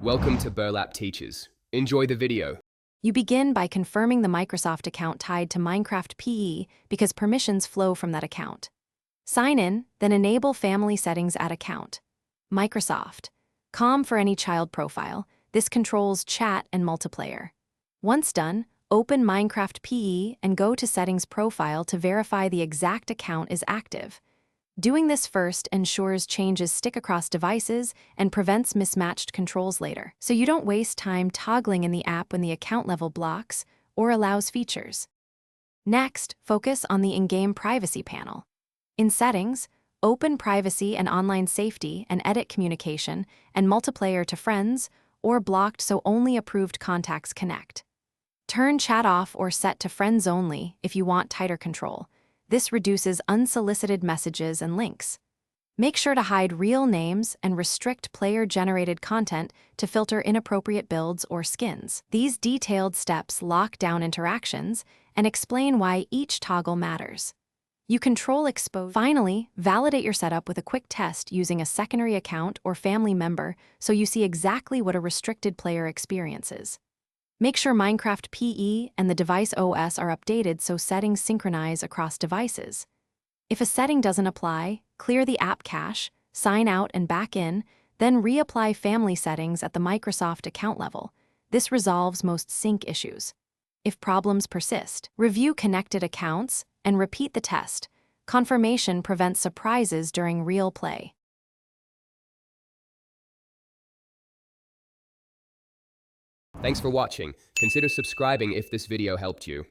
Welcome to Burlap Teachers. Enjoy the video. You begin by confirming the Microsoft account tied to Minecraft PE because permissions flow from that account. Sign in, then enable Family Settings at Account. Microsoft. COM for any child profile. This controls chat and multiplayer. Once done, open Minecraft PE and go to Settings Profile to verify the exact account is active. Doing this first ensures changes stick across devices and prevents mismatched controls later, so you don't waste time toggling in the app when the account level blocks or allows features. Next, focus on the in-game privacy panel. In Settings, open Privacy and Online Safety and edit communication and multiplayer to friends or blocked so only approved contacts connect. Turn chat off or set to friends only if you want tighter control. This reduces unsolicited messages and links. Make sure to hide real names and restrict player-generated content to filter inappropriate builds or skins. These detailed steps lock down interactions and explain why each toggle matters. You control exposure. Finally, validate your setup with a quick test using a secondary account or family member so you see exactly what a restricted player experiences. Make sure Minecraft PE and the device OS are updated so settings synchronize across devices. If a setting doesn't apply, clear the app cache, sign out and back in, then reapply family settings at the Microsoft account level. This resolves most sync issues. If problems persist, review connected accounts and repeat the test. Confirmation prevents surprises during real play. Thanks for watching. Consider subscribing if this video helped you.